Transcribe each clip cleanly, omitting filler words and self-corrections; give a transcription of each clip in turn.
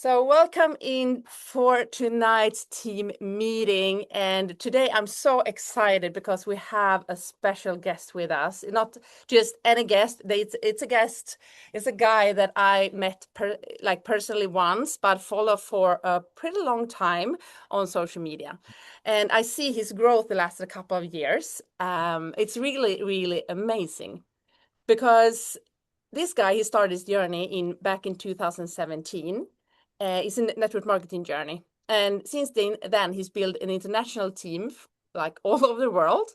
So welcome in for tonight's team meeting. And today I'm so excited because we have a special guest with us. Not just any guest, it's a guest. It's a guy that I met personally once, but follow for a pretty long time on social media. And I see his growth the last couple of years. It's really, really amazing because this guy, he started his journey back in 2017. It's a network marketing journey. And since then he's built an international team like all over the world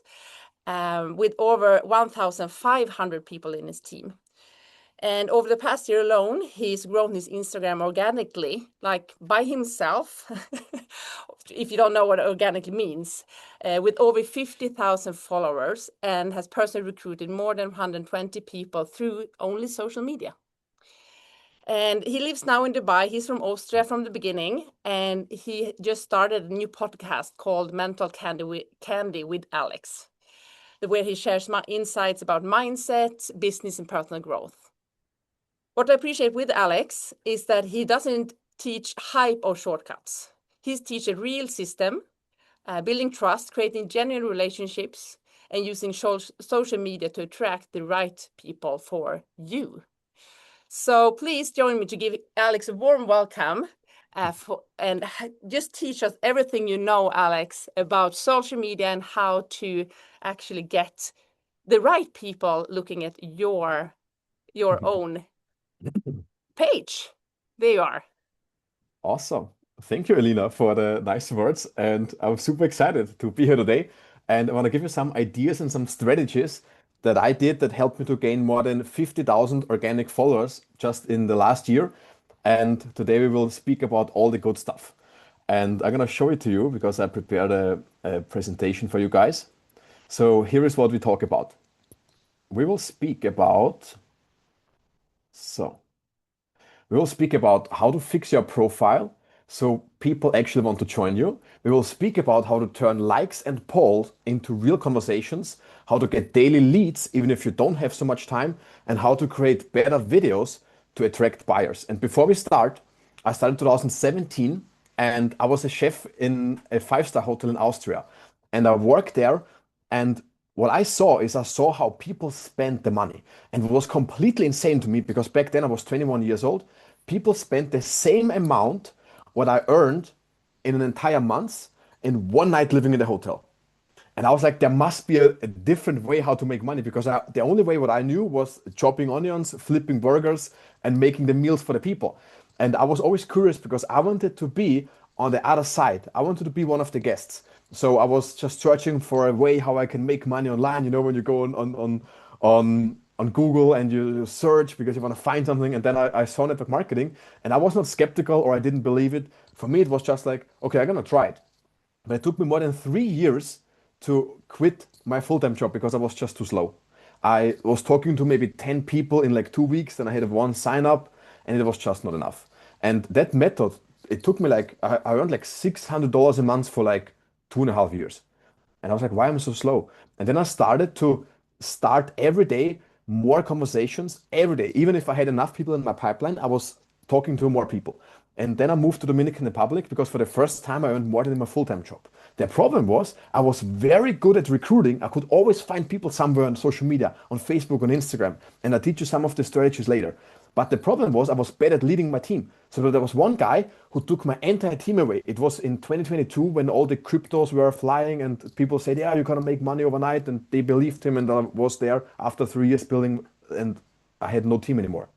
with over 1,500 people in his team. And over the past year alone, he's grown his Instagram organically, like by himself, if you don't know what organically means, with over 50,000 followers, and has personally recruited more than 120 people through only social media. And he lives now in Dubai. He's from Austria from the beginning, and he just started a new podcast called Mental Candy with Alex, where he shares my insights about mindset, business, and personal growth. What I appreciate with Alex is that he doesn't teach hype or shortcuts. He teaches a real system, building trust, creating genuine relationships, and using social media to attract the right people for you. So please join me to give Alex a warm welcome and just teach us everything you know, Alex, about social media and how to actually get the right people looking at your own page. There you are. Awesome. Thank you, Elena, for the nice words. And I'm super excited to be here today. And I want to give you some ideas and some strategies that I did that helped me to gain more than 50,000 organic followers just in the last year. And today we will speak about all the good stuff. And I'm going to show it to you because I prepared a presentation for you guys. So here is what we talk about. We will speak about, so we will speak about how to fix your profile so people actually want to join you. We will speak about how to turn likes and polls into real conversations, how to get daily leads even if you don't have so much time, and how to create better videos to attract buyers. And before we start, I started in 2017 and I was a chef in a five-star hotel in Austria. And I worked there, and what I saw how people spent the money. And it was completely insane to me because back then I was 21 years old. People spent the same amount what I earned in an entire month in one night living in the hotel. And I was like, there must be a different way how to make money because the only way what I knew was chopping onions, flipping burgers, and making the meals for the people. And I was always curious because I wanted to be on the other side. I wanted to be one of the guests. So I was just searching for a way how I can make money online. You know, when you go on Google and you search because you want to find something. And then I saw network marketing, and I was not skeptical or I didn't believe it. For me, it was just like, okay, I'm gonna try it. But it took me more than 3 years to quit my full-time job because I was just too slow. I was talking to maybe 10 people in like 2 weeks, then I had one sign up, and it was just not enough. And that method, it took me like, I earned like $600 a month for like 2.5 years. And I was like, why am I so slow? And then I started to start every day more conversations every day. Even if I had enough people in my pipeline, I was talking to more people. And then I moved to Dominican Republic because for the first time I earned more than in my full-time job. The problem was I was very good at recruiting. I could always find people somewhere on social media, on Facebook, on Instagram. And I'll teach you some of the strategies later. But the problem was I was bad at leading my team. So there was one guy who took my entire team away. It was in 2022 when all the cryptos were flying and people said, yeah, you're gonna make money overnight. And they believed him, and I was there after 3 years building, and I had no team anymore.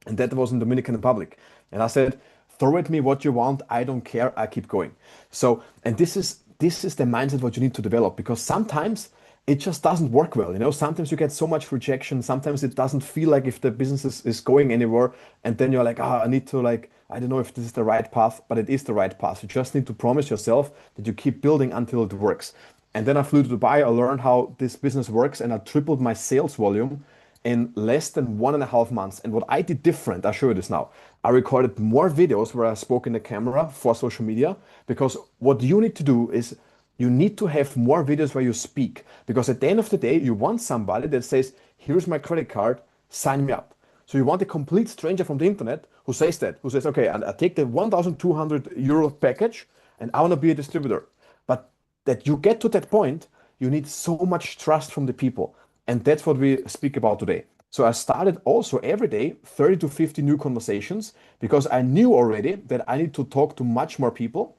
And that was in Dominican Republic. And I said, throw at me what you want. I don't care. I keep going. So, and this is the mindset what you need to develop because sometimes it just doesn't work well. You know, sometimes you get so much rejection. Sometimes it doesn't feel like if the business is going anywhere. And then you're like, I need to like, I don't know if this is the right path, but it is the right path. You just need to promise yourself that you keep building until it works. And then I flew to Dubai. I learned how this business works and I tripled my sales volume in less than 1.5 months. And what I did different, I'll show you this now. I recorded more videos where I spoke in the camera for social media because what you need to do is you need to have more videos where you speak because at the end of the day, you want somebody that says, here's my credit card, sign me up. So you want a complete stranger from the internet who says that, who says, okay, and I take the 1,200 euro package and I want to be a distributor. But that you get to that point, you need so much trust from the people. And that's what we speak about today. So I started also every day 30 to 50 new conversations because I knew already that I need to talk to much more people,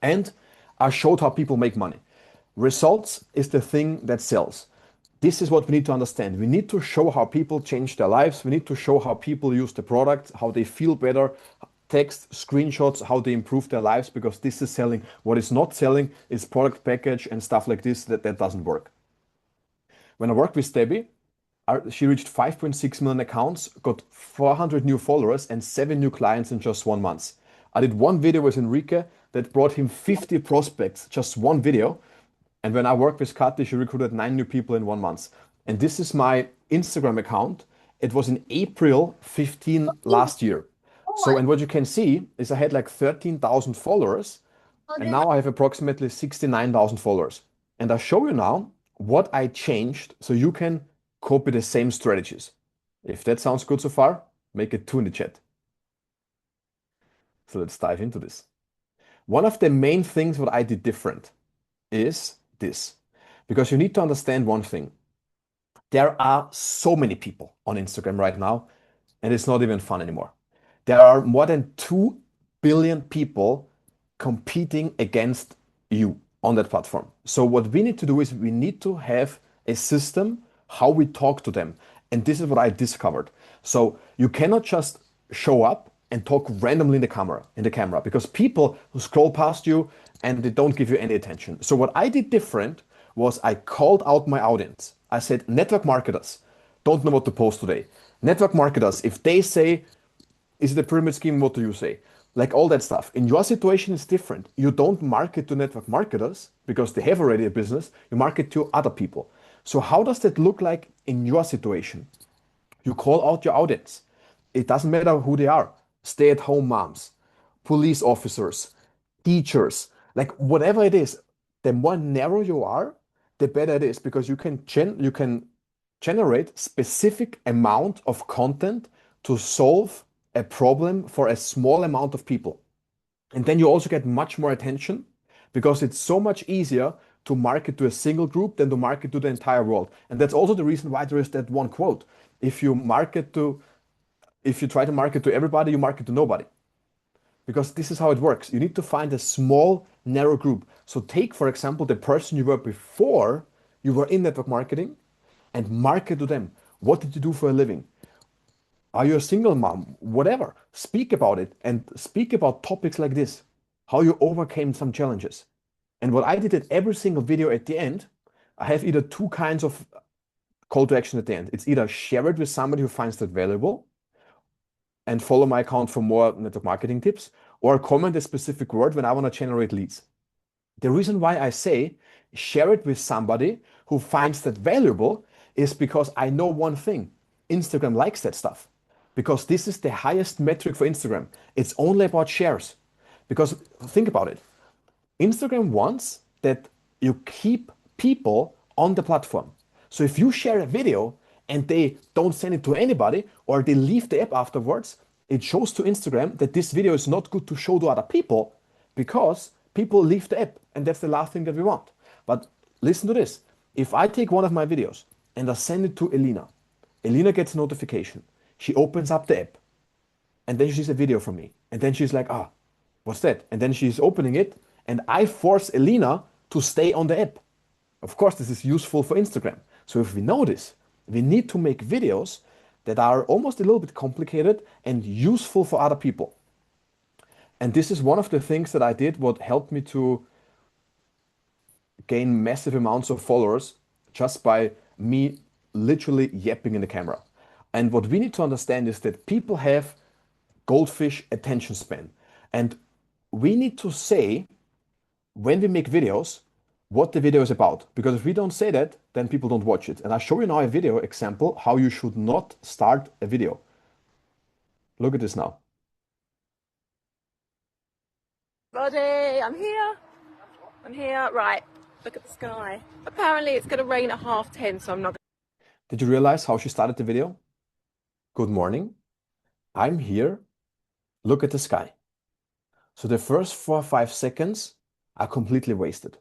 and I showed how people make money. Results is the thing that sells. This is what we need to understand. We need to show how people change their lives. We need to show how people use the product, how they feel better, text, screenshots, how they improve their lives, because this is selling. What is not selling is product package and stuff like this that doesn't work. When I worked with Debbie, she reached 5.6 million accounts, got 400 new followers, and 7 new clients in just 1 month. I did one video with Enrique that brought him 50 prospects, just one video. And when I worked with Kati, she recruited 9 new people in 1 month. And this is my Instagram account. It was in April 15 last year. So, and what you can see is I had like 13,000 followers, and now I have approximately 69,000 followers. And I show you now what I changed so you can copy the same strategies. If that sounds good so far, make it 2 in the chat. So let's dive into this. One of the main things what I did different is this, because you need to understand one thing. There are so many people on Instagram right now, and it's not even fun anymore. There are more than 2 billion people competing against you on that platform. So what we need to do is we need to have a system how we talk to them. And this is what I discovered. So you cannot just show up and talk randomly in the camera because people who scroll past you and they don't give you any attention. So what I did different was I called out my audience. I said, network marketers don't know what to post today. Network marketers, if they say, is it a pyramid scheme? What do you say? Like all that stuff. In your situation, it's different. You don't market to network marketers because they have already a business. You market to other people. So how does that look like in your situation? You call out your audience. It doesn't matter who they are. Stay-at-home moms, police officers, teachers, like whatever it is. The more narrow you are, the better it is because you can generate specific amount of content to solve a problem for a small amount of people. And then you also get much more attention because it's so much easier to market to a single group than to market to the entire world. And that's also the reason why there is that one quote. If you market to, if you try to market to everybody, you market to nobody. Because this is how it works. You need to find a small, narrow group. So take, for example, the person you were before you were in network marketing and market to them. What did you do for a living? Are you a single mom? Whatever. Speak about it and speak about topics like this, how you overcame some challenges. And what I did at every single video at the end, I have either two kinds of call to action at the end. It's either share it with somebody who finds that valuable and follow my account for more network marketing tips, or comment a specific word when I want to generate leads. The reason why I say share it with somebody who finds that valuable is because I know one thing. Instagram likes that stuff because this is the highest metric for Instagram. It's only about shares. Because think about it. Instagram wants that you keep people on the platform. So if you share a video and they don't send it to anybody or they leave the app afterwards, it shows to Instagram that this video is not good to show to other people because people leave the app and that's the last thing that we want. But listen to this. If I take one of my videos and I send it to Elena, Elena gets a notification. She opens up the app and then she sees a video from me. And then she's like, ah, what's that? And then she's opening it and I force Elena to stay on the app. Of course, this is useful for Instagram. So if we know this, we need to make videos that are almost a little bit complicated and useful for other people. And this is one of the things that I did, what helped me to gain massive amounts of followers just by me literally yapping in the camera. And what we need to understand is that people have goldfish attention span. And we need to say when we make videos what the video is about. Because if we don't say that, then people don't watch it. And I'll show you now a video example how you should not start a video. Look at this now. Buddy, I'm here. I'm here. Right, look at the sky. Apparently it's going to rain at 10:30, so I'm not. Did you realize how she started the video? good morning. I'm here. Look at the sky. So the first 4 or 5 seconds are completely wasted.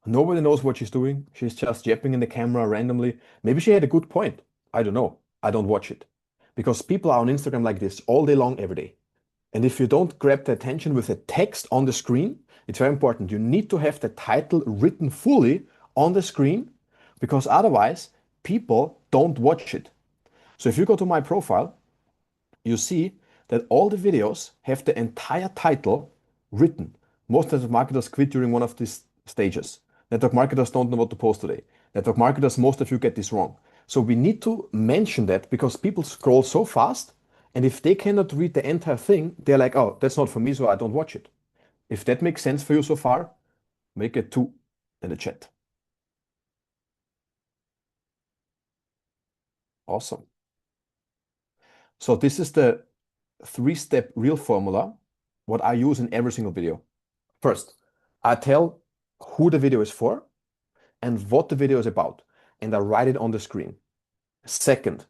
Nobody knows what she's doing. She's just yapping in the camera randomly. Maybe she had a good point. I don't know. I don't watch it. Because people are on Instagram like this all day long, every day. And if you don't grab the attention with the text on the screen, it's very important. You need to have the title written fully on the screen because otherwise people don't watch it. So if you go to my profile, you see that all the videos have the entire title written. Most network marketers quit during one of these stages. Network marketers don't know what to post today. Network marketers, most of you get this wrong. So we need to mention that because people scroll so fast, and if they cannot read the entire thing, they're like, oh, that's not for me, so I don't watch it. If that makes sense for you so far, make a 2 in the chat. Awesome. So this is the 3-step real formula, what I use in every single video. First, I tell who the video is for and what the video is about, and I write it on the screen. Second,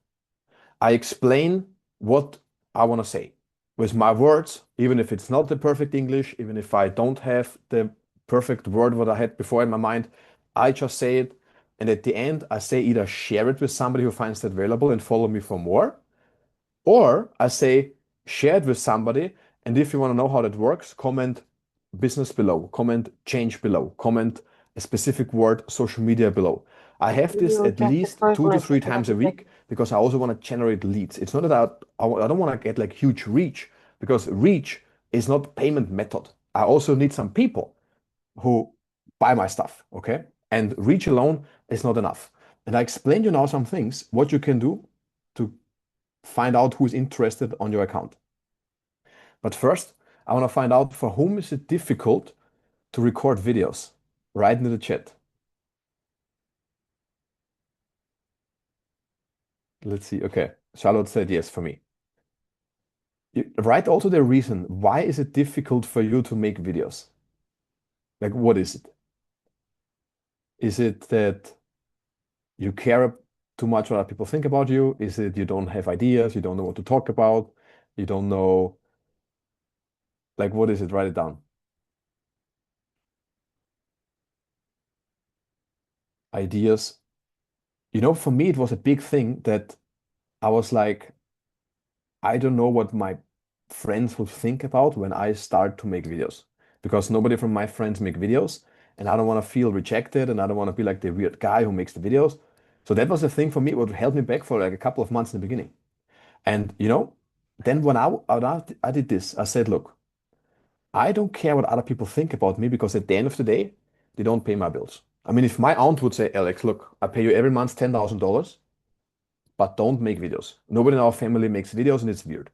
I explain what I want to say with my words, even if it's not the perfect English, even if I don't have the perfect word what I had before in my mind, I just say it. And at the end, I say either share it with somebody who finds that valuable and follow me for more, or I say, share it with somebody. And if you want to know how that works, comment business below, comment change below, comment a specific word, social media below. I have this at least 2 to 3 times a week because I also want to generate leads. It's not that I don't want to get like huge reach because reach is not payment method. I also need some people who buy my stuff, okay? And reach alone is not enough. And I explained you now some things, what you can do to find out who's interested on your account. But first, I want to find out for whom is it difficult to record videos. Write into the chat. Let's see. Okay, Charlotte said yes for me. Write also the reason. Why is it difficult for you to make videos? Like, what is it? Is it that you care too much what other people think about you? Is it you don't have ideas? You don't know what to talk about? You don't know, like, what is it? Write it down. Ideas. For me, it was a big thing that I was like, I don't know what my friends would think about when I start to make videos because nobody from my friends make videos and I don't want to feel rejected and I don't want to be like the weird guy who makes the videos. So that was the thing for me, what held me back for like a couple of months in the beginning. And then when I did this, I said, look, I don't care what other people think about me because at the end of the day, they don't pay my bills. I mean, if my aunt would say, Alex, look, I pay you every month $10,000, but don't make videos. Nobody in our family makes videos and it's weird.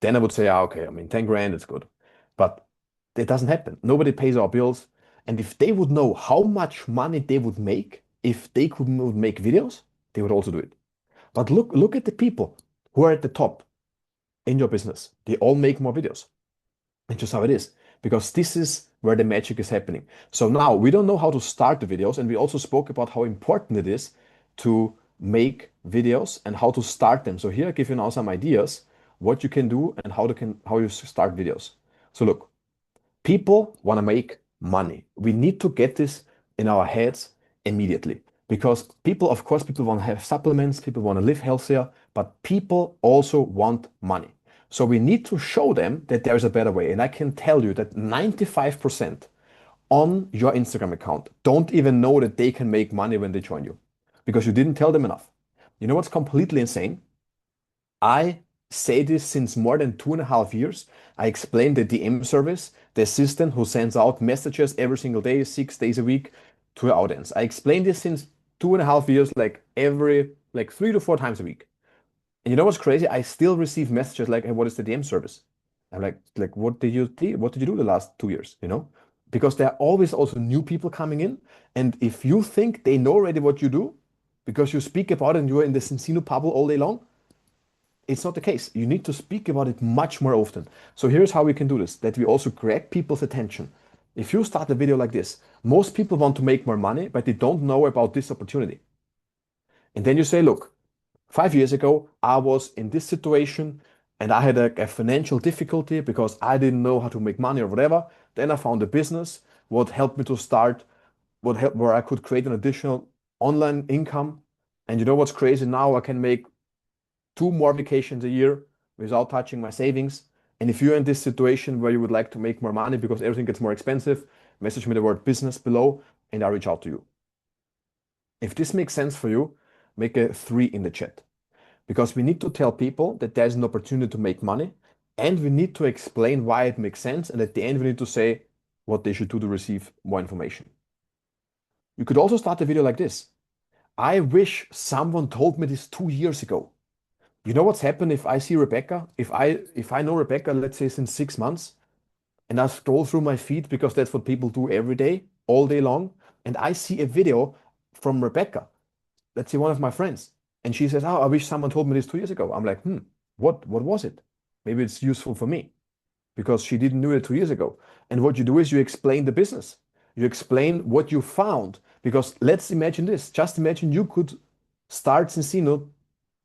Then I would say, okay, I mean, 10 grand, it's good. But it doesn't happen. Nobody pays our bills. And if they would know how much money they would make if they could make videos, they would also do it. But look at the people who are at the top in your business. They all make more videos. It's just how it is, because this is where the magic is happening. So now we don't know how to start the videos, and we also spoke about how important it is to make videos and how to start them. So here I give you now some ideas what you can do and how you start videos. So look, people want to make money. We need to get this in our heads immediately because people, of course, people want to have supplements, people want to live healthier, but people also want money. So we need to show them that there is a better way. And I can tell you that 95% on your Instagram account don't even know that they can make money when they join you because you didn't tell them enough. You know what's completely insane? I say this since more than 2.5 years. I explain the DM service, the assistant who sends out messages every single day, 6 days a week to your audience. I explain this since 2.5 years, like like 3 to 4 times a week. And you know what's crazy? I still receive messages like, "Hey, what is the DM service?" I'm like, what did you do the last 2 years? Because there are always also new people coming in, and if you think they know already what you do, because you speak about it and you're in the zinzino bubble all day long, it's not the case. You need to speak about it much more often. So here's how we can do this, that we also grab people's attention. If you start a video like this, most people want to make more money, but they don't know about this opportunity. And then you say, look, 5 years ago, I was in this situation and I had a financial difficulty because I didn't know how to make money or whatever. Then I found a business what helped me to start, what helped where I could create an additional online income. And you know what's crazy? Now I can make 2 more vacations a year without touching my savings. And if you're in this situation where you would like to make more money because everything gets more expensive, message me the word business below and I'll reach out to you. If this makes sense for you, make a 3 in the chat because we need to tell people that there's an opportunity to make money and we need to explain why it makes sense. And at the end, we need to say what they should do to receive more information. You could also start a video like this. I wish someone told me this 2 years ago. You know what's happened if I see Rebecca? If I know Rebecca, let's say since 6 months, and I scroll through my feed because that's what people do every day, all day long, and I see a video from Rebecca, let's say one of my friends, and she says, "Oh, I wish someone told me this 2 years ago." I'm like, what was it? Maybe it's useful for me because she didn't know it 2 years ago. And what you do is you explain the business. You explain what you found. Because let's imagine this. Just imagine you could start zinzino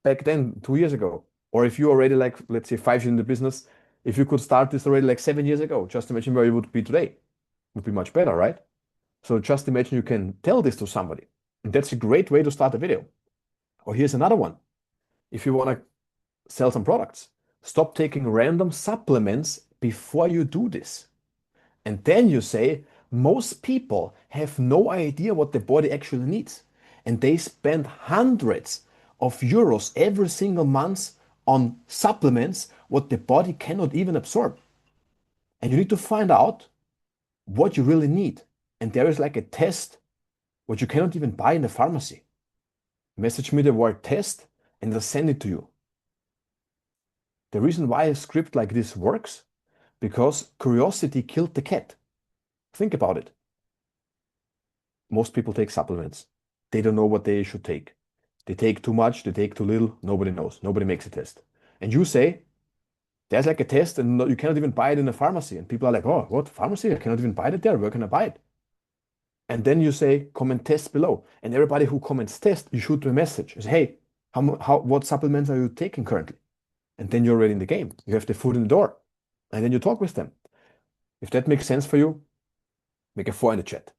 back then, 2 years ago. Or if you already like, let's say 5 years in the business, if you could start this already like 7 years ago, just imagine where you would be today. It would be much better, right? So just imagine you can tell this to somebody. And that's a great way to start a video. Or here's another one. If you want to sell some products, stop taking random supplements before you do this. And then you say, most people have no idea what the body actually needs. And they spend hundreds of euros every single month on supplements what the body cannot even absorb. And you need to find out what you really need. And there is like a test what you cannot even buy in the pharmacy. Message me the word test and I'll send it to you. The reason why a script like this works, because curiosity killed the cat. Think about it. Most people take supplements. They don't know what they should take. They take too much, they take too little. Nobody knows. Nobody makes a test. And you say, there's like a test and you cannot even buy it in a pharmacy. And people are like, oh, what pharmacy? I cannot even buy it there. Where can I buy it? And then you say, comment test below. And everybody who comments test, you shoot them a message. You say, hey, what supplements are you taking currently? And then you're already in the game. You have the foot in the door. And then you talk with them. If that makes sense for you, make a 4 in the chat.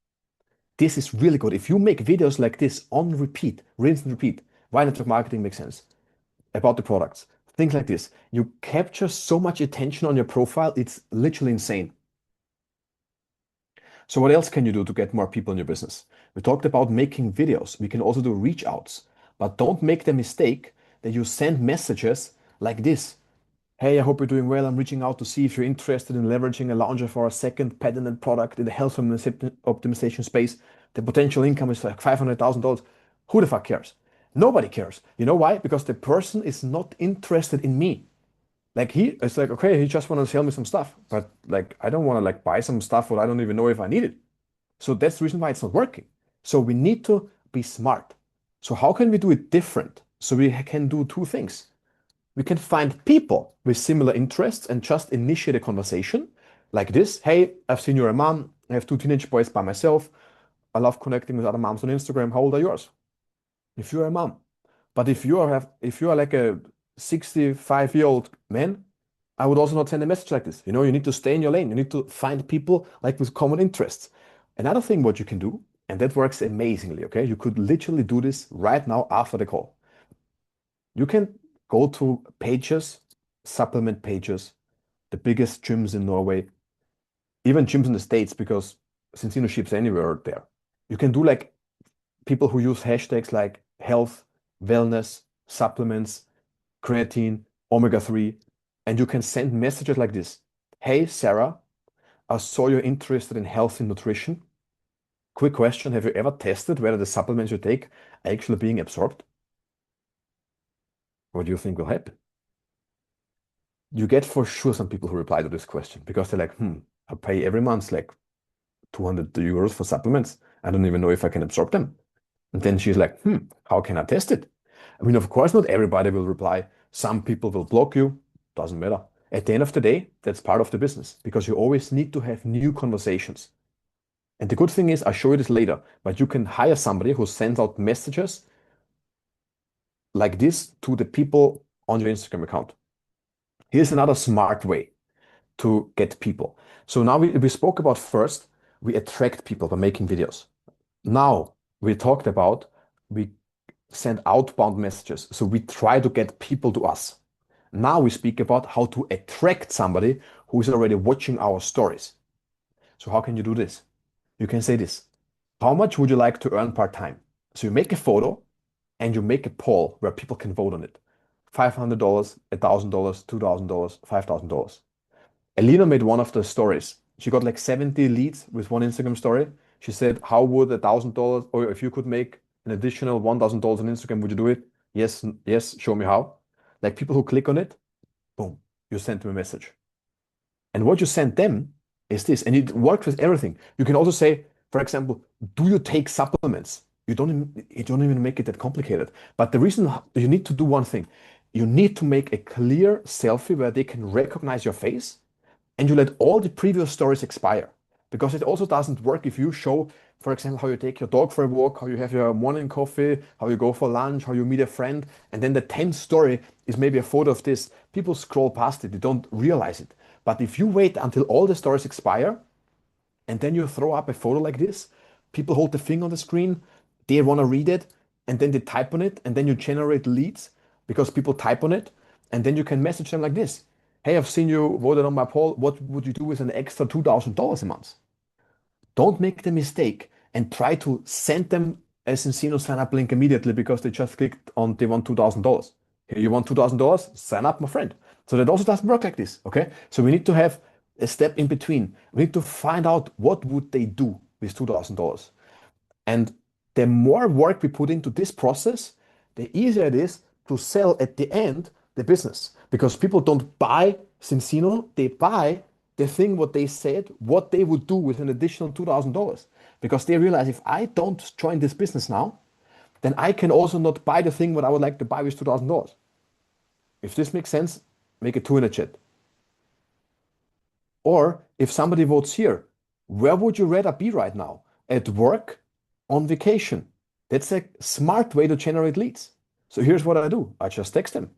This is really good. If you make videos like this on repeat, rinse and repeat, why network marketing makes sense about the products, things like this. You capture so much attention on your profile. It's literally insane. So what else can you do to get more people in your business? We talked about making videos. We can also do reach outs, but don't make the mistake that you send messages like this. Hey, I hope you're doing well. I'm reaching out to see if you're interested in leveraging a launcher for a second patented product in the health optimization space. The potential income is like $500,000. Who the fuck cares? Nobody cares. You know why? Because the person is not interested in me. Like it's like, okay, he just want to sell me some stuff, but like, I don't want to like buy some stuff what I don't even know if I need it. So that's the reason why it's not working. So we need to be smart. So how can we do it different? So we can do 2 things. We can find people with similar interests and just initiate a conversation like this. Hey, I've seen you're a mom. I have 2 teenage boys by myself. I love connecting with other moms on Instagram. How old are yours? If you're a mom. But if you are like a 65-year-old man, I would also not send a message like this. You need to stay in your lane. You need to find people like with common interests. Another thing what you can do, and that works amazingly, okay? You could literally do this right now after the call. You can go to pages, supplement pages, the biggest gyms in Norway, even gyms in the States, because zinzino ships anywhere out there. You can do like people who use hashtags like health, wellness, supplements, creatine, omega-3, and you can send messages like this. Hey, Sarah, I saw you're interested in health and nutrition. Quick question, have you ever tested whether the supplements you take are actually being absorbed? What do you think will happen? You get for sure some people who reply to this question because they're like, I pay every month like 200 euros for supplements. I don't even know if I can absorb them. And then she's like, how can I test it? I mean, of course, not everybody will reply. Some people will block you. Doesn't matter. At the end of the day, that's part of the business because you always need to have new conversations. And the good thing is, I'll show you this later, but you can hire somebody who sends out messages like this to the people on your Instagram account. Here's another smart way to get people. So now we spoke about first, we attract people by making videos. Now we talked about we send outbound messages. So we try to get people to us. Now we speak about how to attract somebody who is already watching our stories. So how can you do this? You can say this. How much would you like to earn part-time? So you make a photo and you make a poll where people can vote on it. $500, $1,000, $2,000, $5,000. Elena made one of the stories. She got like 70 leads with one Instagram story. She said, how would $1,000, or if you could make an additional $1,000 on Instagram, would you do it? Yes, yes, show me how. Like people who click on it, boom, you send them a message. And what you send them is this, and it works with everything. You can also say, for example, do you take supplements? You don't even make it that complicated. But the reason you need to do one thing, you need to make a clear selfie where they can recognize your face and you let all the previous stories expire. Because it also doesn't work if you show, for example, how you take your dog for a walk, how you have your morning coffee, how you go for lunch, how you meet a friend, and then the 10th story is maybe a photo of this. People scroll past it, they don't realize it. But if you wait until all the stories expire and then you throw up a photo like this, people hold the thing on the screen, they want to read it, and then they type on it, and then you generate leads because people type on it, and then you can message them like this. Hey, I've seen you voted on my poll. What would you do with an extra $2,000 a month? Don't make the mistake and try to send them a zinzino sign up link immediately because they just clicked on they want $2,000. Here you want $2,000, sign up, my friend. So that also doesn't work like this. Okay. So we need to have a step in between. We need to find out what would they do with $2,000. And the more work we put into this process, the easier it is to sell at the end the business. Because people don't buy zinzino, they buy the thing what they said, what they would do with an additional $2,000. Because they realize if I don't join this business now, then I can also not buy the thing what I would like to buy with $2,000. If this makes sense, make a two in a chat. Or if somebody votes here, where would you rather be right now? At work, on vacation? That's a smart way to generate leads. So here's what I do. I just text them.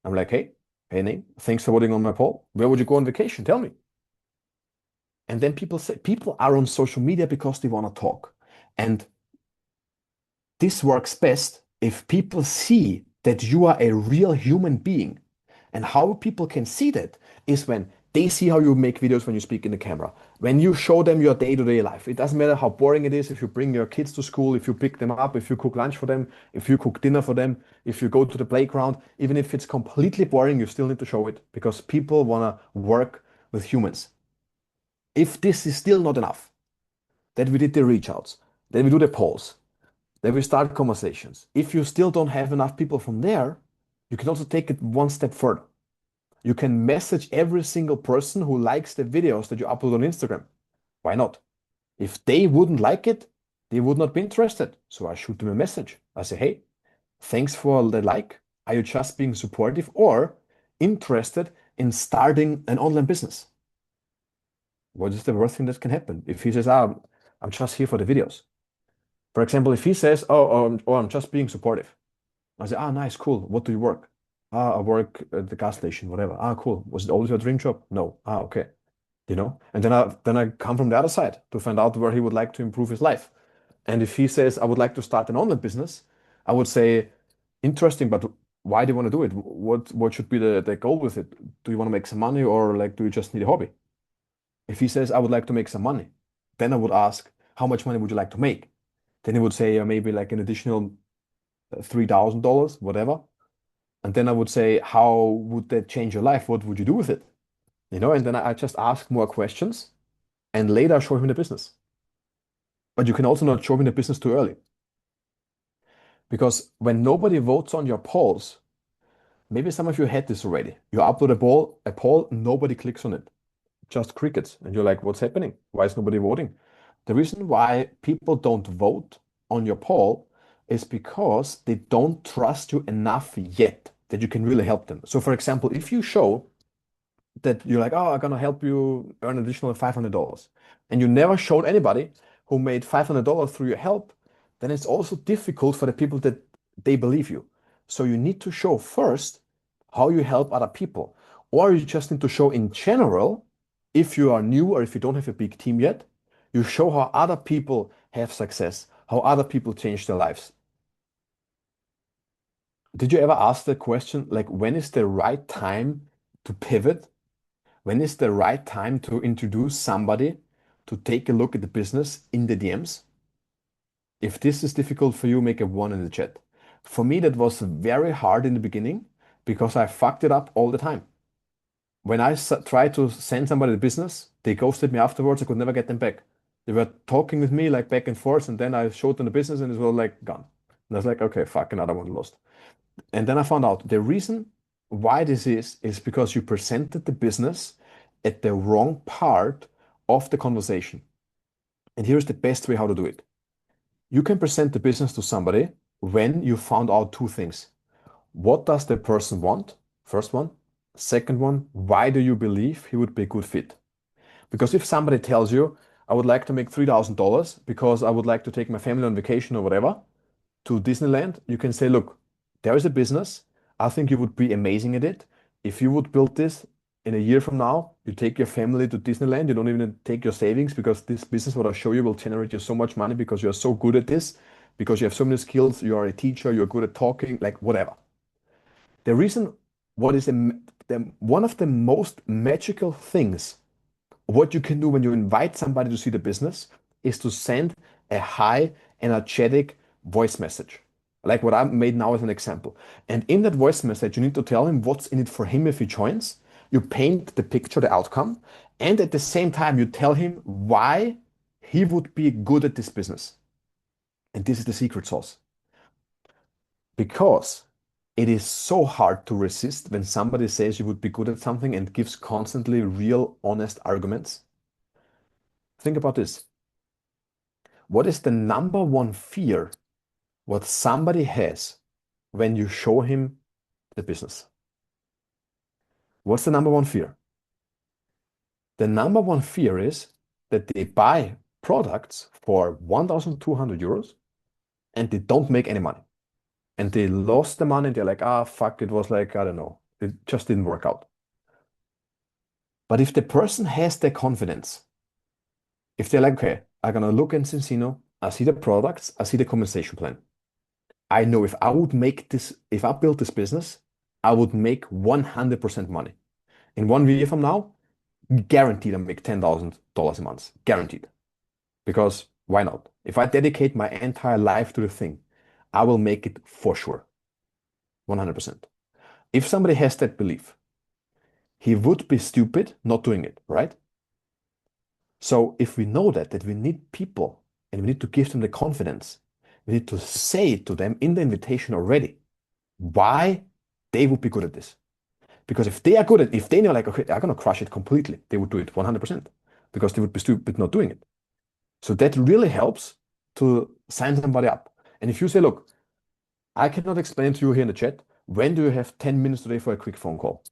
I'm like, hey, name, thanks for voting on my poll. Where would you go on vacation? Tell me. And then people say, people are on social media because they want to talk. And this works best if people see that you are a real human being. And how people can see that is when they see how you make videos when you speak in the camera, when you show them your day-to-day life. It doesn't matter how boring it is, if you bring your kids to school, if you pick them up, if you cook lunch for them, if you cook dinner for them, if you go to the playground, even if it's completely boring, you still need to show it because people want to work with humans. If this is still not enough, then we did the reach outs, then we do the polls, then we start conversations. If you still don't have enough people from there, you can also take it one step further. You can message every single person who likes the videos that you upload on Instagram. Why not? If they wouldn't like it, they would not be interested. So I shoot them a message. I say, hey, thanks for the like. Are you just being supportive or interested in starting an online business? What is the worst thing that can happen? If he says, I'm just here for the videos. For example, if he says, I'm just being supportive. I say, nice, cool. What do you work? I work at the gas station, whatever. Cool. Was it always your dream job? No. Okay. And then I come from the other side to find out where he would like to improve his life. And if he says, I would like to start an online business, I would say, interesting, but why do you want to do it? What should be the goal with it? Do you want to make some money or like do you just need a hobby? If he says, I would like to make some money, then I would ask, how much money would you like to make? Then he would say, maybe like an additional $3,000, whatever. And then I would say, how would that change your life? What would you do with it? And then I just ask more questions and later show him the business. But you can also not show him the business too early. Because when nobody votes on your polls, maybe some of you had this already. You upload a poll, nobody clicks on it, just crickets. And you're like, what's happening? Why is nobody voting? The reason why people don't vote on your poll is because they don't trust you enough yet that you can really help them. So, for example, if you show that you're like, I'm gonna help you earn an additional $500, and you never showed anybody who made $500 through your help, then it's also difficult for the people that they believe you. So you need to show first how you help other people, or you just need to show in general, if you are new or if you don't have a big team yet, you show how other people have success, how other people change their lives. Did you ever ask the question, like, when is the right time to pivot? When is the right time to introduce somebody to take a look at the business in the DMs? If this is difficult for you, make a one in the chat. For me, that was very hard in the beginning because I fucked it up all the time. When I tried to send somebody the business, they ghosted me afterwards. I could never get them back. They were talking with me like back and forth, and then I showed them the business and it was like gone. And I was like, okay, fuck, another one lost. And then I found out the reason why this is because you presented the business at the wrong part of the conversation. And here's the best way how to do it. You can present the business to somebody when you found out two things. What does the person want? First one. Second one, why do you believe he would be a good fit? Because if somebody tells you, I would like to make $3,000 because I would like to take my family on vacation or whatever to Disneyland, you can say, look, there is a business. I think you would be amazing at it. If you would build this in a year from now, you take your family to Disneyland, you don't even take your savings because this business, what I show you, will generate you so much money because you're so good at this, because you have so many skills, you are a teacher, you're good at talking, like whatever. The reason, what is one of the most magical things, what you can do when you invite somebody to see the business is to send a high energetic voice message, like what I made now as an example. And in that voice message, you need to tell him what's in it for him if he joins. You paint the picture, the outcome, and at the same time, you tell him why he would be good at this business. And this is the secret sauce. Because it is so hard to resist when somebody says you would be good at something and gives constantly real, honest arguments. Think about this. What is the number one fear what somebody has when you show him the business? What's the number one fear? The number one fear is that they buy products for 1,200 euros and they don't make any money. And they lost the money and they're like, ah, fuck, it was like, I don't know, it just didn't work out. But if the person has the confidence, if they're like, okay, I'm gonna look in zinzino, I see the products, I see the compensation plan. I know if I would make this, if I built this business, I would make 100% money. In 1 year from now, guaranteed I make $10,000 a month. Guaranteed. Because why not? If I dedicate my entire life to the thing, I will make it for sure. 100%. If somebody has that belief, he would be stupid not doing it, right? So if we know that we need people and we need to give them the confidence, we need to say to them in the invitation already why they would be good at this. Because if they are good at, if they know like, okay, they're gonna crush it completely, they would do it 100% because they would be stupid not doing it. So that really helps to sign somebody up. And if you say, look, I cannot explain to you here in the chat, when do you have 10 minutes today for a quick phone call?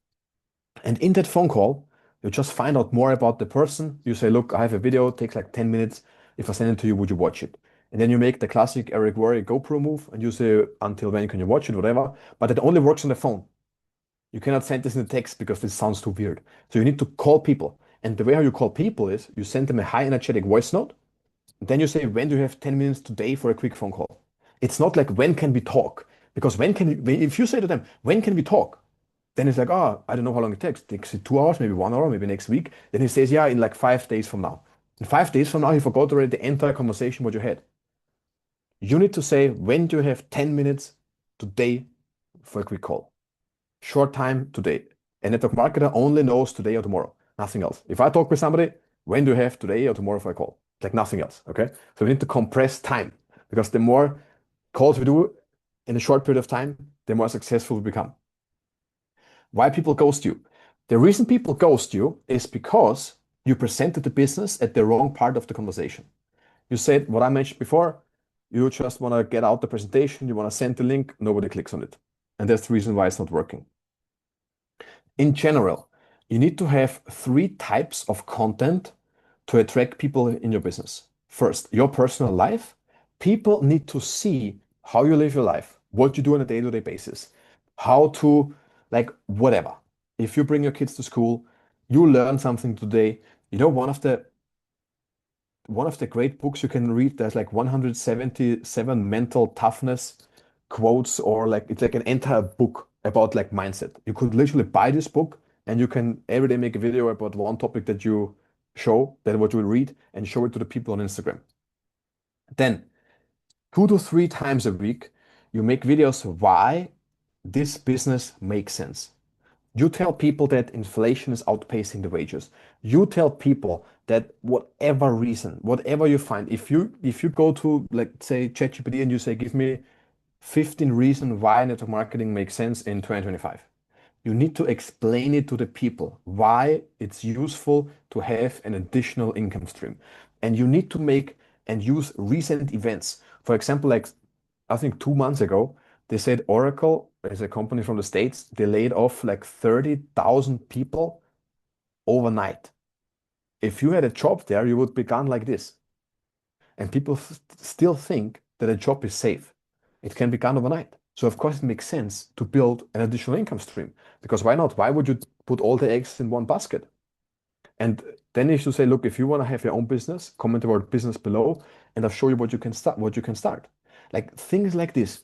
And in that phone call, you just find out more about the person. You say, look, I have a video, it takes like 10 minutes. If I send it to you, would you watch it? And then you make the classic Eric Worre GoPro move and you say, until when can you watch it, whatever. But it only works on the phone. You cannot send this in the text because this sounds too weird. So you need to call people. And the way how you call people is you send them a high energetic voice note. Then you say, when do you have 10 minutes today for a quick phone call? It's not like, when can we talk? Because if you say to them, when can we talk? Then it's like, oh, I don't know how long it takes. It takes 2 hours, maybe 1 hour, maybe next week. Then he says, yeah, in like 5 days from now. In 5 days from now, he forgot already the entire conversation what you had. You need to say, when do you have 10 minutes today for a quick call? Short time today. A network marketer only knows today or tomorrow, nothing else. If I talk with somebody, when do you have today or tomorrow for a call? It's like nothing else, okay? So we need to compress time because the more calls we do in a short period of time, the more successful we become. Why people ghost you? The reason people ghost you is because you presented the business at the wrong part of the conversation. You said what I mentioned before, you just want to get out the presentation, you want to send the link, nobody clicks on it. And that's the reason why it's not working. In general, you need to have 3 types of content to attract people in your business. First, your personal life. People need to see how you live your life. what you do on a day-to-day basis, how to like whatever. If you bring your kids to school, you learn something today. You know, one of the great books you can read, there's like 177 mental toughness quotes, or like it's like an entire book about like mindset. You could literally buy this book and you can every day make a video about one topic that you show, that what you will read, and show it to the people on Instagram. Then 2 to 3 times a week, you make videos why this business makes sense. You tell people that inflation is outpacing the wages. You tell people that whatever reason, whatever you find, if you go to like say ChatGPT and you say, give me 15 reasons why network marketing makes sense in 2025. You need to explain it to the people why it's useful to have an additional income stream. And you need to make and use recent events. For example, like I think 2 months ago, they said Oracle is a company from the States. They laid off like 30,000 people overnight. If you had a job there, you would be gone like this. And people still think that a job is safe. It can be gone overnight. So of course it makes sense to build an additional income stream, because why not? Why would you put all the eggs in one basket? And then you should say, look, if you want to have your own business, comment the word business below, and I'll show you what you can start. Like things like this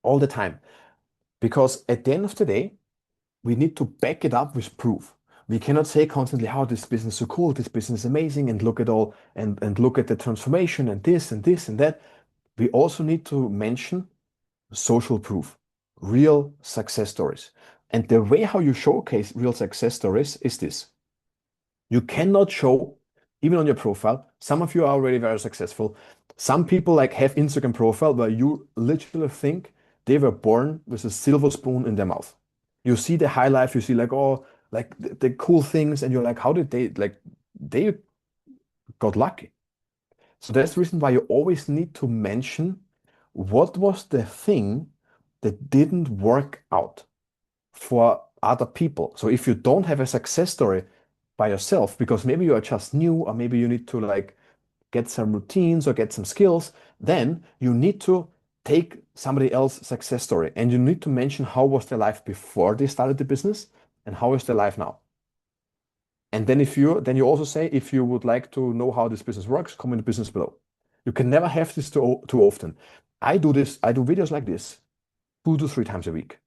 all the time. Because at the end of the day, we need to back it up with proof. We cannot say constantly how this business is so cool, this business is amazing, and look at all and look at the transformation and this and this and that. We also need to mention social proof, real success stories. And the way how you showcase real success stories is this. You cannot show, even on your profile, some of you are already very successful. Some people like have Instagram profile where you literally think they were born with a silver spoon in their mouth. You see the high life, you see like, oh, like the cool things, and you're like, how did they got lucky? So that's the reason why you always need to mention what was the thing that didn't work out for other people. So if you don't have a success story by yourself, because maybe you are just new, or maybe you need to like get some routines or get some skills, then you need to take somebody else's success story and you need to mention how was their life before they started the business and how is their life now. And then you also say, if you would like to know how this business works, comment the business below. You can never have this too often. I do videos like this 2 to 3 times a week.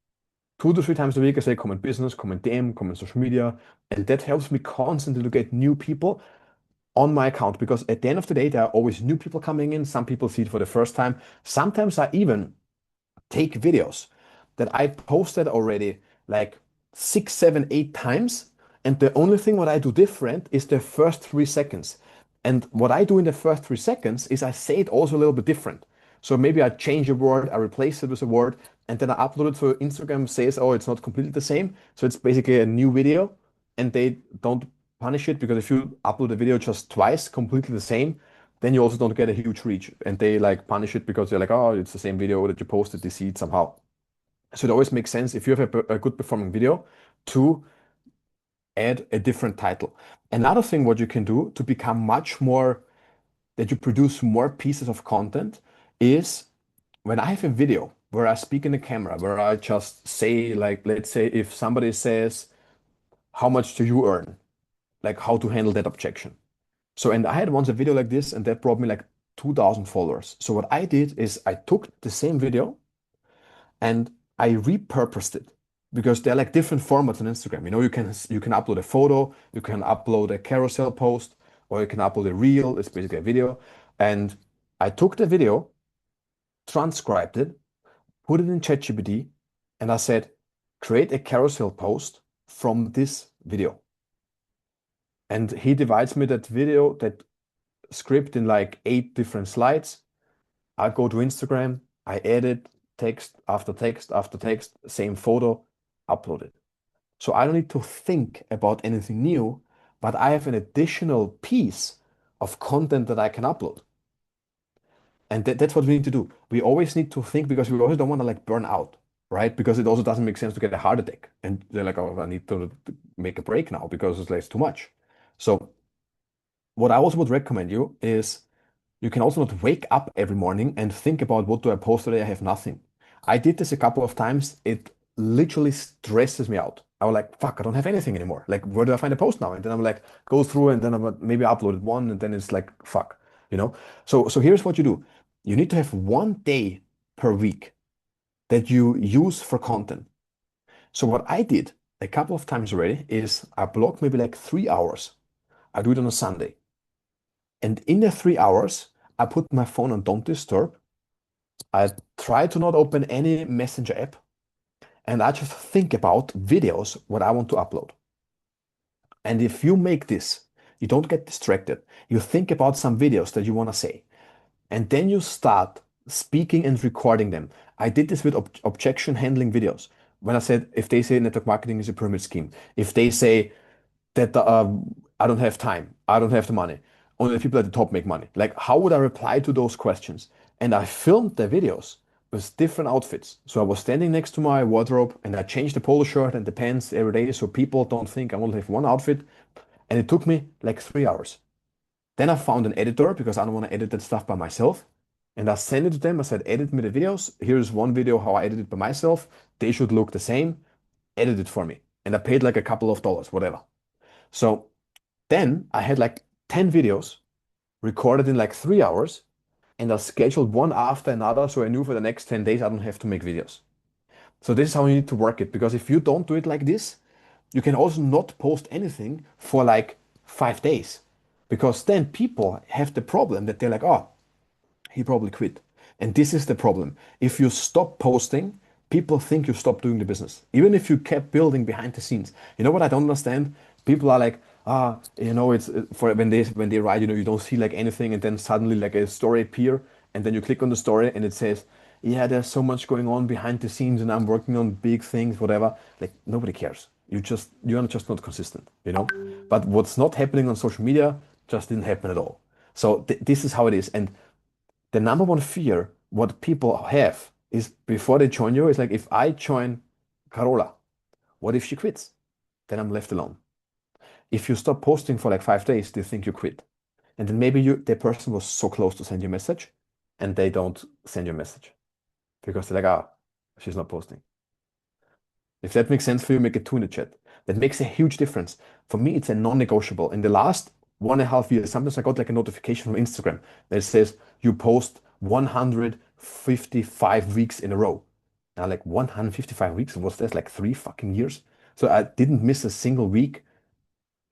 2 to 3 times a week, I say comment business, comment DM, comment social media, and that helps me constantly to get new people on my account, because at the end of the day, there are always new people coming in. Some people see it for the first time. Sometimes I even take videos that I posted already like 6, 7, 8 times. And the only thing what I do different is the first 3 seconds. And what I do in the first 3 seconds is I say it also a little bit different. So maybe I change a word, I replace it with a word, and then I upload it. So Instagram says, oh, it's not completely the same. So it's basically a new video, and they don't punish it, because if you upload a video just twice, completely the same, then you also don't get a huge reach. And they like punish it because they're like, oh, it's the same video that you posted, they see it somehow. So it always makes sense, if you have a good performing video, to add a different title. Another thing what you can do to become much more, that you produce more pieces of content, is when I have a video where I speak in the camera, where I just say, like, let's say if somebody says, how much do you earn? Like how to handle that objection. So, and I had once a video like this, and that brought me like 2,000 followers. So what I did is I took the same video and I repurposed it, because they're like different formats on Instagram. You know, you can upload a photo, you can upload a carousel post, or you can upload a reel. It's basically a video. And I took the video, transcribed it, put it in ChatGPT, and I said, create a carousel post from this video. And he divides me that video, that script, in like 8 different slides. I go to Instagram, I edit text after text after text, same photo, upload it. So I don't need to think about anything new, but I have an additional piece of content that I can upload. And that's what we need to do. We always need to think, because we always don't want to like burn out, right? Because it also doesn't make sense to get a heart attack. And they're like, oh, I need to make a break now because it's like too much. So what I also would recommend you is, you can also not wake up every morning and think about, what do I post today? I have nothing. I did this a couple of times. It literally stresses me out. I was like, fuck, I don't have anything anymore. Like, where do I find a post now? And then I'm like, go through and then I'm maybe uploaded one and then it's like, fuck, you know? So here's what you do. You need to have one day per week that you use for content. So what I did a couple of times already is I block maybe like 3 hours. I do it on a Sunday. And in the 3 hours, I put my phone on don't disturb. I try to not open any messenger app and I just think about videos what I want to upload. And if you make this, you don't get distracted. You think about some videos that you want to say, and then you start speaking and recording them. I did this with objection handling videos. When I said, if they say network marketing is a pyramid scheme, if they say that I don't have time, I don't have the money, only the people at the top make money. Like, how would I reply to those questions? And I filmed the videos with different outfits. So I was standing next to my wardrobe and I changed the polo shirt and the pants every day so people don't think I only have one outfit. And it took me like 3 hours. Then I found an editor because I don't want to edit that stuff by myself. And I sent it to them. I said, edit me the videos. Here's one video how I edit it by myself. They should look the same. Edit it for me. And I paid like a couple of dollars, whatever. So then I had like 10 videos recorded in like 3 hours, and I scheduled one after another. So I knew for the next 10 days I don't have to make videos. So this is how you need to work it. Because if you don't do it like this, you can also not post anything for like 5 days. Because then people have the problem that they're like, oh, he probably quit. And this is the problem. If you stop posting, people think you stop doing the business, even if you kept building behind the scenes. You know what I don't understand? People are like, it's for when they write, you don't see like anything, and then suddenly like a story appear, and then you click on the story and it says, yeah, there's so much going on behind the scenes, and I'm working on big things, whatever. Like nobody cares. You're just not consistent. But what's not happening on social media just didn't happen at all. So this is how it is. And the number one fear what people have is before they join you is like, if I join Carola, what if she quits? Then I'm left alone. If you stop posting for like 5 days, they think you quit. And then maybe the person was so close to send you a message and they don't send you a message because they're like, she's not posting. If that makes sense for you, make it two in the chat. That makes a huge difference. For me, it's a non-negotiable. In the last 1.5 years, sometimes I got like a notification from Instagram that says you post 155 weeks in a row. Now, like 155 weeks, was that like 3 fucking years? So I didn't miss a single week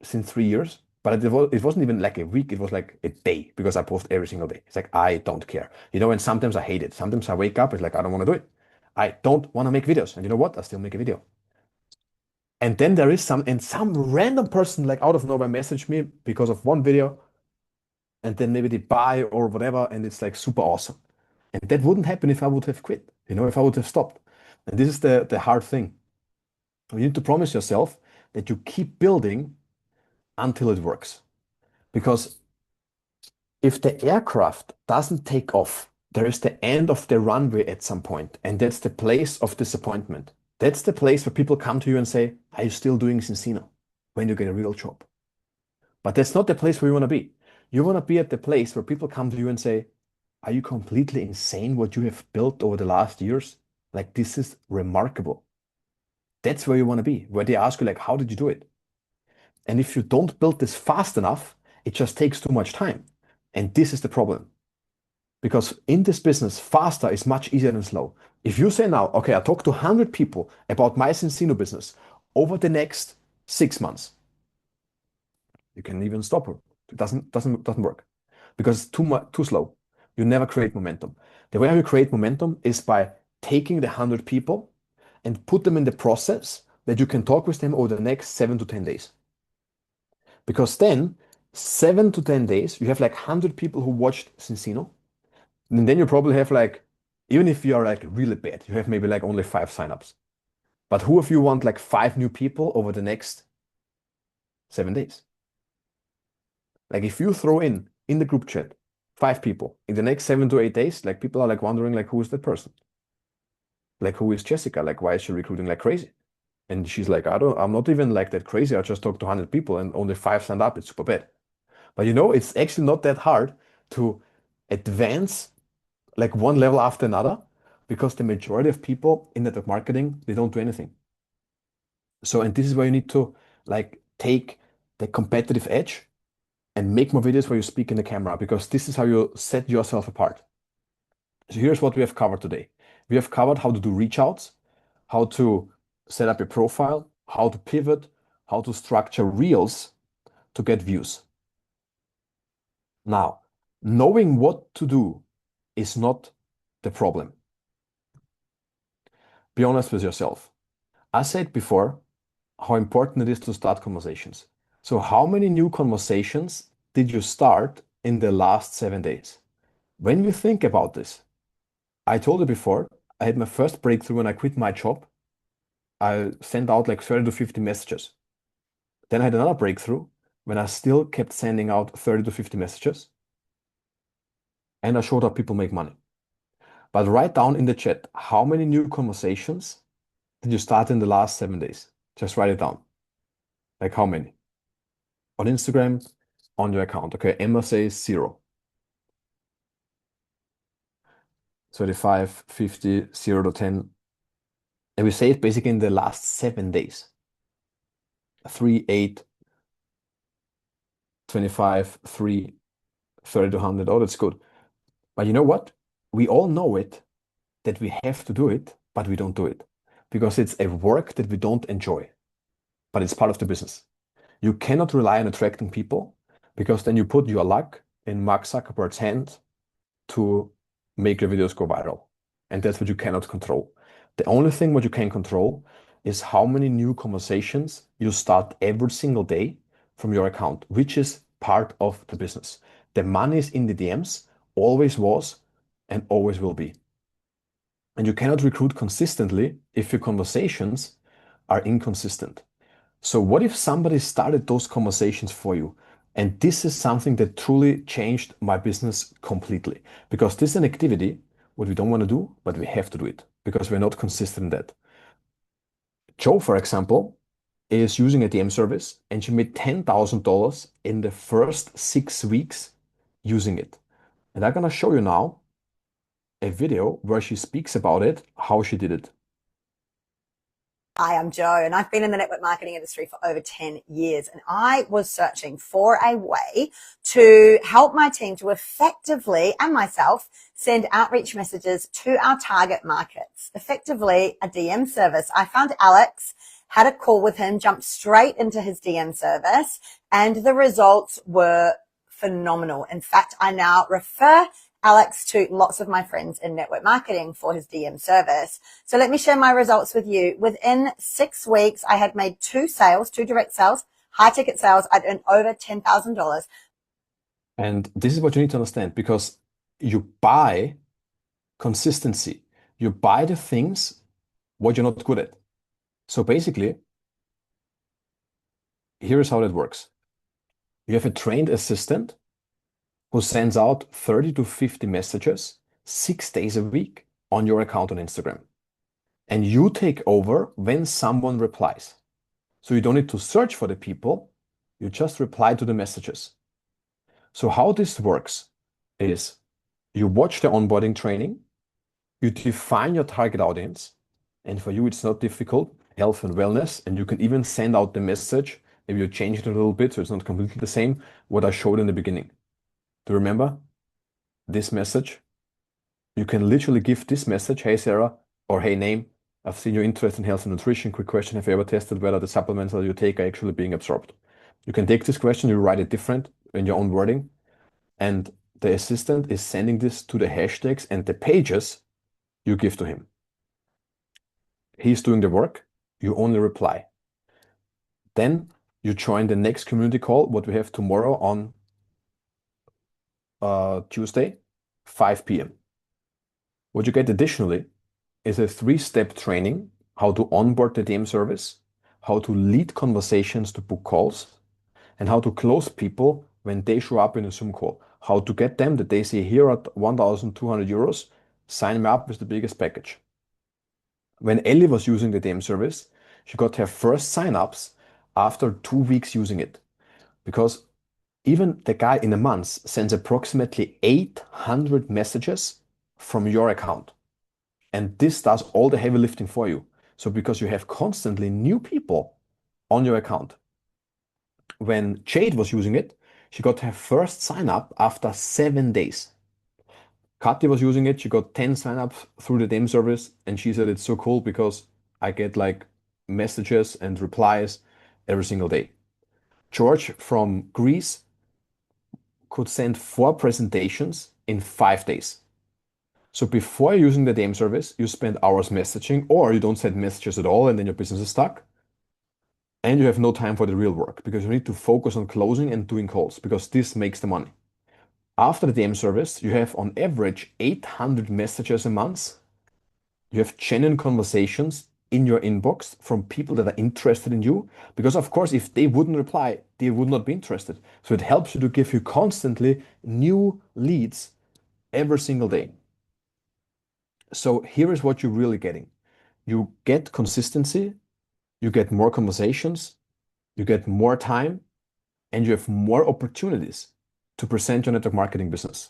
since 3 years. But it wasn't even like a week, it was like a day because I post every single day. It's like, I don't care. And sometimes I hate it. Sometimes I wake up, it's like, I don't want to do it. I don't want to make videos. And you know what? I still make a video. And then there is some random person like out of nowhere message me because of one video, and then maybe they buy or whatever, and it's like super awesome. And that wouldn't happen if I would have quit, if I would have stopped. And this is the hard thing. You need to promise yourself that you keep building until it works. Because if the aircraft doesn't take off, there is the end of the runway at some point, and that's the place of disappointment. That's the place where people come to you and say, are you still doing zinzino? When you get a real job. But that's not the place where you want to be. You want to be at the place where people come to you and say, are you completely insane what you have built over the last years? Like, this is remarkable. That's where you want to be, where they ask you, like, how did you do it? And if you don't build this fast enough, it just takes too much time. And this is the problem. Because in this business, faster is much easier than slow. If you say now, okay, I talk to 100 people about my zinzino business over the next 6 months, you can even stop her. It doesn't work because it's too slow. You never create momentum. The way how you create momentum is by taking the 100 people and put them in the process that you can talk with them over the next 7 to 10 days. Because then 7 to 10 days, you have like 100 people who watched zinzino. And then you probably have like, even if you are like really bad, you have maybe like only 5 signups. But who of you want like 5 new people over the next 7 days? Like if you throw in the group chat 5 people in the next 7 to 8 days, like people are like wondering like, who is that person? Like, who is Jessica? Like, why is she recruiting like crazy? And she's like, I'm not even like that crazy. I just talked to 100 people and only 5 signed up. It's super bad. But it's actually not that hard to advance like one level after another Because the majority of people in network marketing, they don't do anything. So, and this is where you need to like take the competitive edge and make more videos where you speak in the camera, because this is how you set yourself apart. So here's what we have covered today. We have covered how to do reach outs, how to set up your profile, how to pivot, how to structure reels to get views. Now, knowing what to do is not the problem. Be honest with yourself. I said before how important it is to start conversations. So how many new conversations did you start in the last 7 days? When you think about this, I told you before, I had my first breakthrough when I quit my job. I sent out like 30 to 50 messages. Then I had another breakthrough when I still kept sending out 30 to 50 messages. And I showed how people make money. But write down in the chat, how many new conversations did you start in the last 7 days? Just write it down. Like how many? On Instagram, on your account. Okay, Emma says 0. 35, 50, 0 to 10. And we say it basically in the last 7 days. 3, 8, 25, 3, 30 to 100. Oh, that's good. But you know what? We all know it, that we have to do it, but we don't do it because it's a work that we don't enjoy, but it's part of the business. You cannot rely on attracting people because then you put your luck in Mark Zuckerberg's hands to make your videos go viral. And that's what you cannot control. The only thing what you can control is how many new conversations you start every single day from your account, which is part of the business. The money is in the DMs, always was and always will be. And you cannot recruit consistently if your conversations are inconsistent. So what if somebody started those conversations for you? And this is something that truly changed my business completely, because this is an activity what we don't want to do, but we have to do it because we're not consistent in that. Joe, for example, is using a DM service and she made $10,000 in the first 6 weeks using it. And I'm gonna show you now a video where she speaks about it, how she did it. Hi, I'm Joe, and I've been in the network marketing industry for over 10 years. And I was searching for a way to help my team to effectively, and myself, send outreach messages to our target markets. Effectively, a DM service. I found Alex, had a call with him, jumped straight into his DM service, and the results were phenomenal. In fact, I now refer Alex to lots of my friends in network marketing for his DM service. So let me share my results with you. Within 6 weeks, I had made 2 sales, 2 direct sales, high ticket sales. I'd earned over $10,000. And this is what you need to understand, because you buy consistency. You buy the things what you're not good at. So basically, here's how that works. You have a trained assistant who sends out 30 to 50 messages 6 days a week on your account on Instagram. And you take over when someone replies. So you don't need to search for the people, you just reply to the messages. So how this works is you watch the onboarding training, you define your target audience, and for you it's not difficult, health and wellness, and you can even send out the message. Maybe you change it a little bit so it's not completely the same, what I showed in the beginning. Do you remember this message? You can literally give this message, hey Sarah, or hey name, I've seen your interest in health and nutrition. Quick question, have you ever tested whether the supplements that you take are actually being absorbed? You can take this question, you write it different in your own wording, and the assistant is sending this to the hashtags and the pages you give to him. He's doing the work, you only reply. Then you join the next community call, what we have tomorrow on Tuesday, 5 p.m. What you get additionally is a 3-step training, how to onboard the DM service, how to lead conversations to book calls, and how to close people when they show up in a Zoom call. How to get them that they say, here at 1,200 euros, sign me up with the biggest package. When Ellie was using the DM service, she got her first sign-ups after 2 weeks using it, because even the guy in a month sends approximately 800 messages from your account. And this does all the heavy lifting for you. So because you have constantly new people on your account. When Jade was using it, she got her first sign up after 7 days. Kathy was using it, she got 10 signups through the DM service, and she said it's so cool because I get like messages and replies every single day. George from Greece could send 4 presentations in 5 days. So before using the DM service, you spend hours messaging, or you don't send messages at all, and then your business is stuck. And you have no time for the real work because you need to focus on closing and doing calls because this makes the money. After the DM service, you have on average 800 messages a month. You have genuine conversations in your inbox from people that are interested in you. Because, of course, if they wouldn't reply, they would not be interested. So it helps you to give you constantly new leads every single day. So here is what you're really getting. You get consistency, you get more conversations, you get more time, and you have more opportunities to present your network marketing business.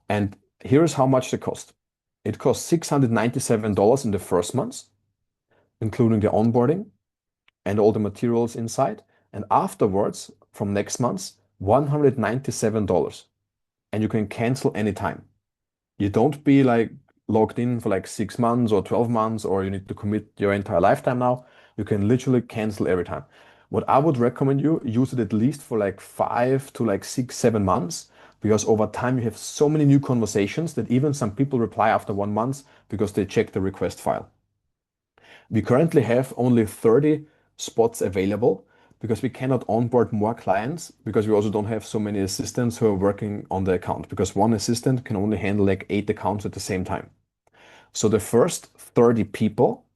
And here's how much they cost. It costs $697 in the first month, including the onboarding and all the materials inside. And afterwards, from next month, $197. And you can cancel anytime. You don't be like logged in for like 6 months or 12 months, or you need to commit your entire lifetime now. You can literally cancel every time. What I would recommend you use it at least for like 5 to like 6, 7 months, because over time you have so many new conversations that even some people reply after 1 month because they check the request file. We currently have only 30 spots available because we cannot onboard more clients because we also don't have so many assistants who are working on the account because one assistant can only handle like 8 accounts at the same time. So the first 30 people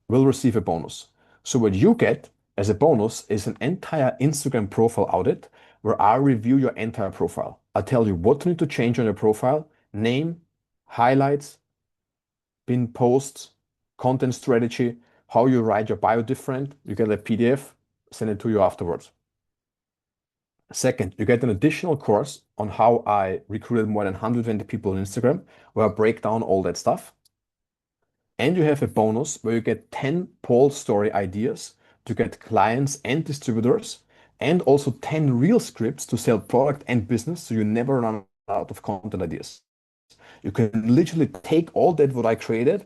will receive a bonus. So what you get as a bonus is an entire Instagram profile audit where I review your entire profile. I tell you what you need to change on your profile, name, highlights, pin posts, content strategy, how you write your bio different. You get a PDF, send it to you afterwards. Second, you get an additional course on how I recruited more than 120 people on Instagram, where I break down all that stuff. And you have a bonus where you get 10 poll story ideas to get clients and distributors, and also 10 real scripts to sell product and business so you never run out of content ideas. You can literally take all that what I created,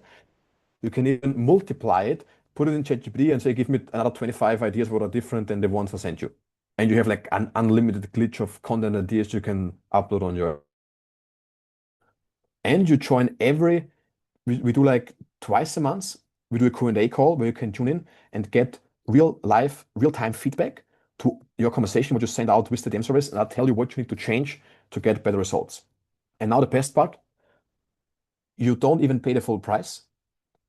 you can even multiply it, put it in ChatGPT and say, give me another 25 ideas what are different than the ones I sent you. And you have like an unlimited glitch of content ideas you can upload on your. And you join we do like twice a month, we do a Q&A call where you can tune in and get real-time feedback to your conversation, what you send out with the DM service, and I'll tell you what you need to change to get better results. And now the best part, you don't even pay the full price.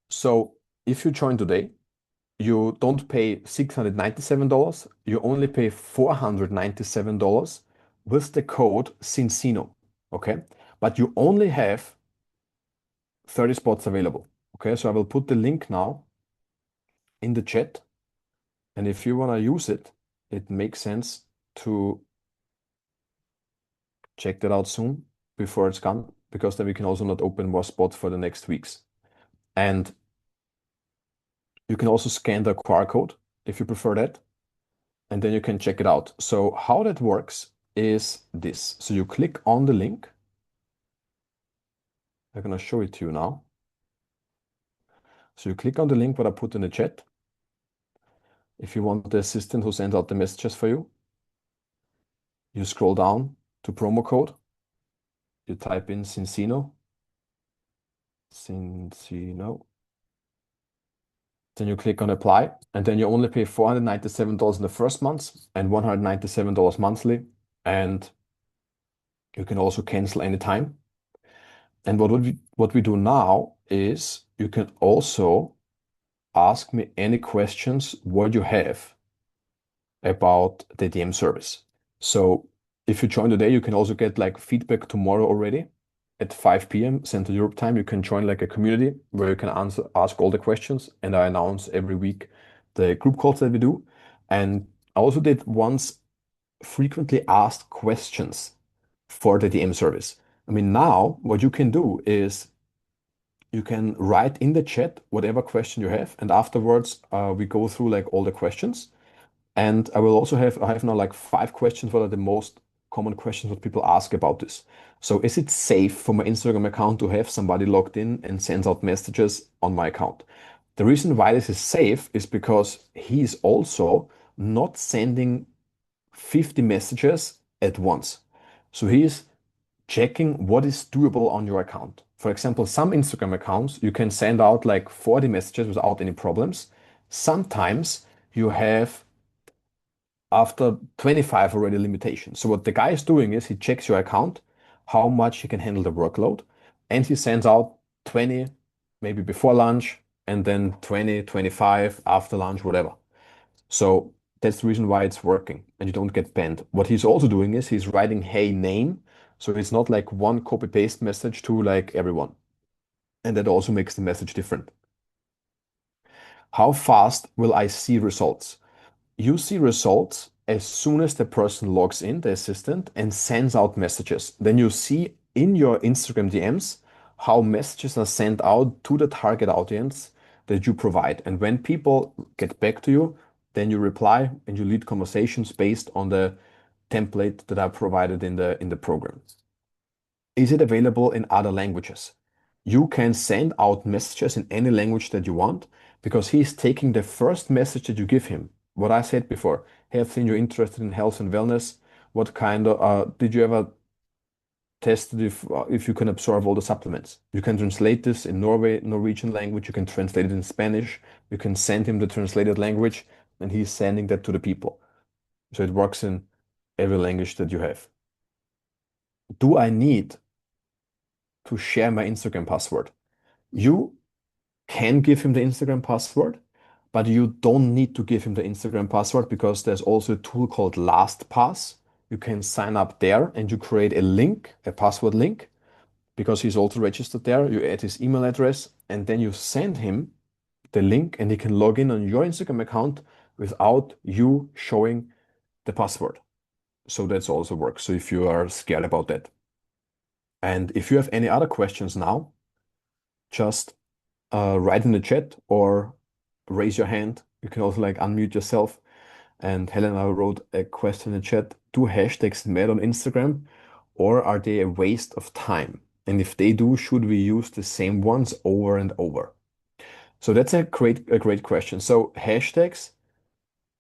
So if you join today, you don't pay $697, you only pay $497 with the code zinzino, okay? But you only have 30 spots available, okay? So I will put the link now in the chat, and if you want to use it, it makes sense to check that out soon before it's gone, because then we can also not open more spots for the next weeks. And you can also scan the QR code if you prefer that, and then you can check it out. So how that works is this. So you click on the link. I'm going to show it to you now. So you click on the link what I put in the chat. If you want the assistant who sends out the messages for you, you scroll down to promo code. You type in zinzino. Then you click on apply, and then you only pay $497 in the first month and $197 monthly. And you can also cancel anytime. And what we do now is you can also ask me any questions what you have about the DM service. So if you join today, you can also get like feedback tomorrow already at 5 p.m. Central Europe time. You can join like a community where you can ask all the questions, and I announce every week the group calls that we do. And I also did once frequently asked questions for the DM service. I mean, now what you can do is you can write in the chat whatever question you have, and afterwards we go through like all the questions. And I have now like 5 questions. What are the most common questions that people ask about this? So is it safe for my Instagram account to have somebody logged in and sends out messages on my account? The reason why this is safe is because he's also not sending 50 messages at once. So he's checking what is doable on your account. For example, some Instagram accounts, you can send out like 40 messages without any problems. Sometimes you have after 25 already limitations. So what the guy is doing is he checks your account, how much he can handle the workload, and he sends out 20 maybe before lunch and then 20, 25 after lunch, whatever. So that's the reason why it's working and you don't get banned. What he's also doing is he's writing hey name. So it's not like one copy paste message to like everyone. And that also makes the message different. How fast will I see results? You see results as soon as the person logs in, the assistant, and sends out messages. Then you see in your Instagram DMs how messages are sent out to the target audience that you provide. And when people get back to you, then you reply and you lead conversations based on the template that I provided in the program. Is it available in other languages? You can send out messages in any language that you want because he's taking the first message that you give him. What I said before, hey, I've seen you're interested in health and wellness. What kind of, did you ever test if you can absorb all the supplements? You can translate this in Norwegian language. You can translate it in Spanish. You can send him the translated language and he's sending that to the people. So it works in every language that you have. Do I need to share my Instagram password? You can give him the Instagram password, but you don't need to give him the Instagram password because there's also a tool called LastPass. You can sign up there and you create a link, a password link, because he's also registered there. You add his email address and then you send him the link and he can log in on your Instagram account without you showing the password. So that's also works. So if you are scared about that. And if you have any other questions now, just write in the chat or raise your hand. You can also like unmute yourself. And Helena wrote a question in the chat. Do hashtags matter on Instagram or are they a waste of time? And if they do, should we use the same ones over and over? So that's a great question. So hashtags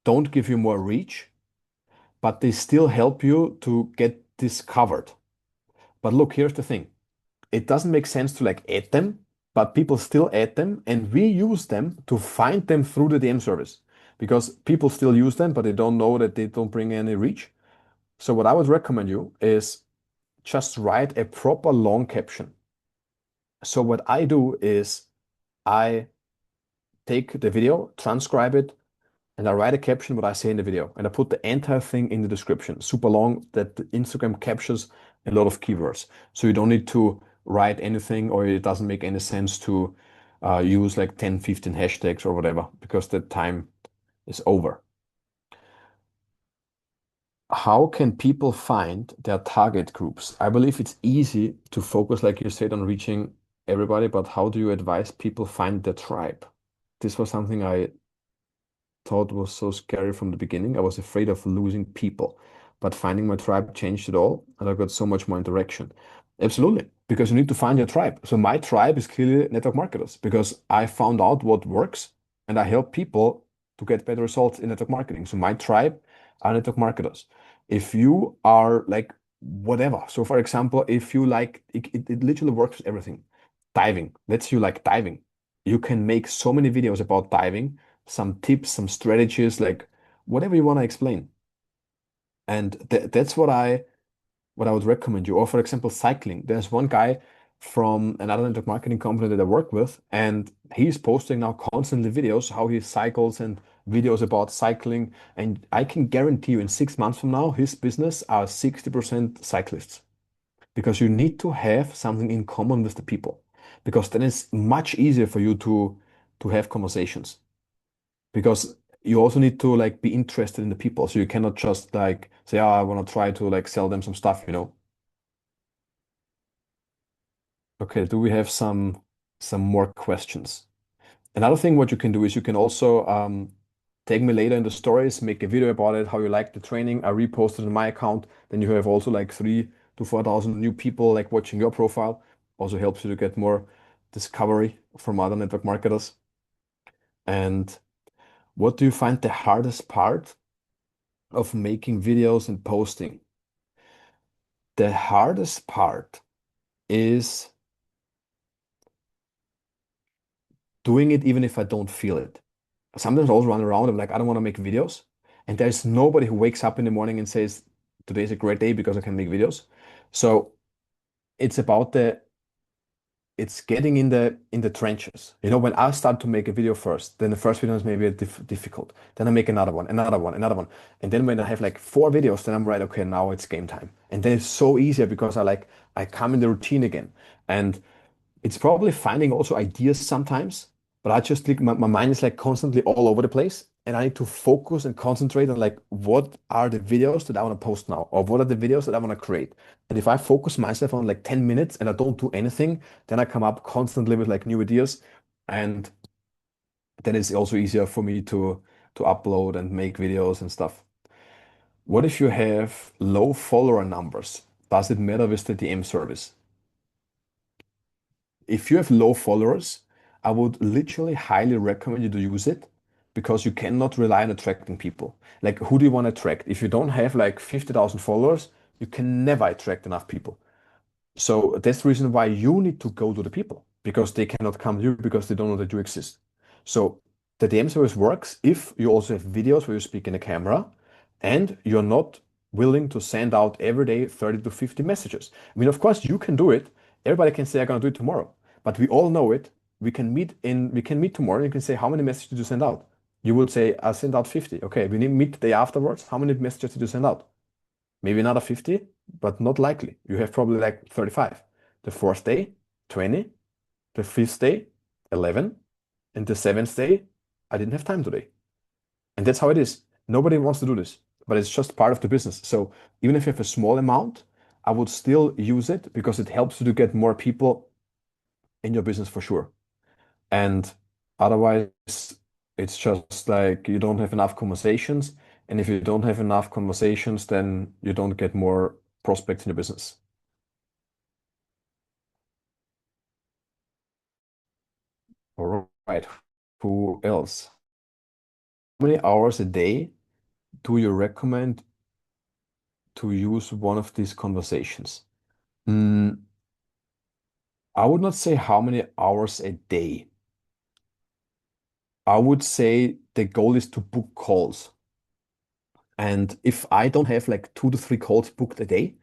don't give you more reach, but they still help you to get discovered. But look, here's the thing. It doesn't make sense to like add them, but people still add them and we use them to find them through the DM service because people still use them, but they don't know that they don't bring any reach. So what I would recommend you is just write a proper long caption. So what I do is I take the video, transcribe it, and I write a caption what I say in the video, and I put the entire thing in the description, super long, that the Instagram captures a lot of keywords. So you don't need to write anything, or it doesn't make any sense to use like 10, 15 hashtags or whatever, because the time is over. How can people find their target groups? I believe it's easy to focus, like you said, on reaching everybody, but how do you advise people find their tribe? This was something I thought was so scary from the beginning. I was afraid of losing people, but finding my tribe changed it all, and I got so much more interaction. Absolutely, because you need to find your tribe. So my tribe is clearly network marketers because I found out what works and I help people to get better results in network marketing. So my tribe are network marketers. If you are like whatever, so for example, if you like it literally works with everything. Diving, let's say you like diving. You can make so many videos about diving, some tips, some strategies, like whatever you want to explain. And that's what I would recommend you. Or for example, cycling. There's one guy from another network marketing company that I work with, and he's posting now constantly videos how he cycles and videos about cycling. And I can guarantee you in 6 months from now, his business are 60% cyclists. Because you need to have something in common with the people. Because then it's much easier for you to have conversations because you also need to like be interested in the people. So you cannot just like say, oh, I want to try to like sell them some stuff, you know? Okay, do we have some some more questions. Another thing what you can do is you can also tag me later in the stories, make a video about it, how you like the training. I repost it on my account. Then you have also like 3 to 4,000 new people like watching your profile. Also helps you to get more discovery from other network marketers. And what do you find the hardest part of making videos and posting? The hardest part is doing it even if I don't feel it. Sometimes I also run around, I'm like, I don't want to make videos. And there's nobody who wakes up in the morning and says, today's a great day because I can make videos. So it's about it's getting in the trenches. You know, when I start to make a video first, then the first video is maybe a difficult. Then I make another one, another one, another one. And then when I have like 4 videos, then I'm right, okay, now it's game time. And then it's so easier because I come in the routine again. And it's probably finding also ideas sometimes, but I just think my mind is like constantly all over the place. And I need to focus and concentrate on like what are the videos that I want to post now, or what are the videos that I want to create. And if I focus myself on like 10 minutes and I don't do anything, then I come up constantly with like new ideas. And then it's also easier for me to upload and make videos and stuff. What if you have low follower numbers? Does it matter with the DM service? If you have low followers, I would literally highly recommend you to use it because you cannot rely on attracting people. Like, who do you want to attract? If you don't have like 50,000 followers, you can never attract enough people. So that's the reason why you need to go to the people because they cannot come to you because they don't know that you exist. So the DM service works if you also have videos where you speak in a camera and you're not willing to send out every day 30 to 50 messages. I mean, of course, you can do it. Everybody can say, I'm going to do it tomorrow, but we all know it. We can meet tomorrow. You can say, how many messages did you send out? You would say, I sent out 50. Okay, we need to meet the day afterwards. How many messages did you send out? Maybe another 50, but not likely. You have probably like 35. The fourth day, 20. The fifth day, 11. And the seventh day, I didn't have time today. And that's how it is. Nobody wants to do this, but it's just part of the business. So even if you have a small amount, I would still use it because it helps you to get more people in your business for sure. And otherwise, it's just like you don't have enough conversations. And if you don't have enough conversations, then you don't get more prospects in your business. All right. Who else? How many hours a day do you recommend to use one of these conversations? Mm, I would not say how many hours a day. I would say the goal is to book calls. And if I don't have like 2 to 3 calls booked a day,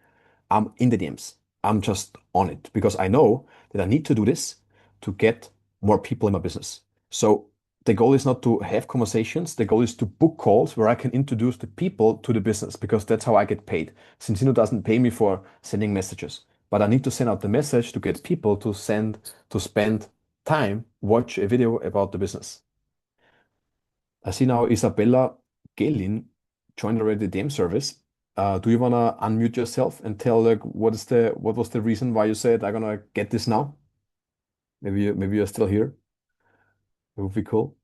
I'm in the DMs. I'm just on it because I know that I need to do this to get more people in my business. So the goal is not to have conversations. The goal is to book calls where I can introduce the people to the business because that's how I get paid. zinzino doesn't pay me for sending messages, but I need to send out the message to get people to spend time, watch a video about the business. I see now Isabella Gelin joined already the DM service. Do you wanna unmute yourself and tell like what was the reason why you said I'm gonna get this now? Maybe you're still here. It would be cool.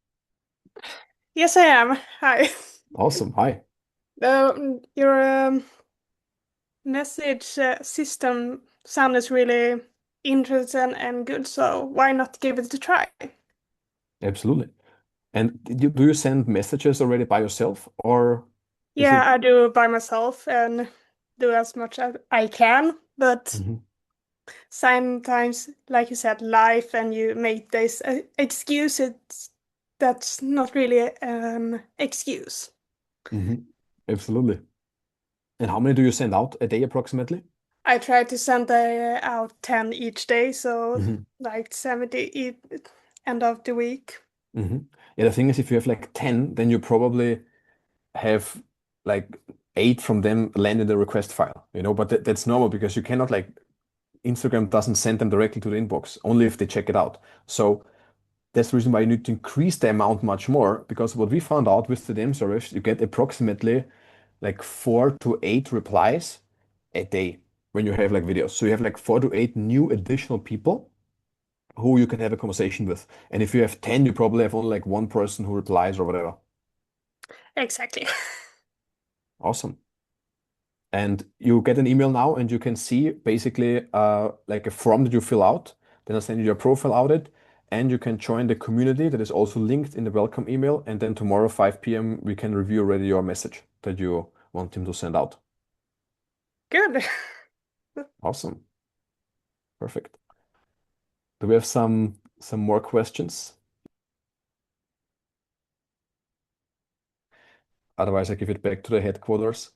Yes, I am. Hi. Awesome. Hi. Your message system sounds really interesting and good, so why not give it a try? Absolutely. And do you send messages already by yourself or is Yeah, it? I do by myself and do as much as I can, but Mhm, sometimes, like you said, life and you make this excuse, that's not really an excuse. mhm. Absolutely. And how many do you send out a day approximately? I try to send out 10 each day, so Mhm, like 70 end of the week. mhm. Yeah, the thing is, if you have like 10, then you probably have like 8 from them land in the request file, but that's normal because you cannot like Instagram doesn't send them directly to the inbox, only if they check it out. So that's the reason why you need to increase the amount much more because what we found out with the DM service, you get approximately like 4 to 8 replies a day when you have like videos. So you have like 4 to 8 new additional people who you can have a conversation with. And if you have 10, you probably have only like one person who replies or whatever. Exactly. Awesome. And you get an email now and you can see basically like a form that you fill out. Then I'll send you your profile audit and you can join the community that is also linked in the welcome email. And then tomorrow, 5 p.m., we can review already your message that you want him to send out. Good. Awesome. Perfect. Do we have some more questions? Otherwise, I give it back to the headquarters.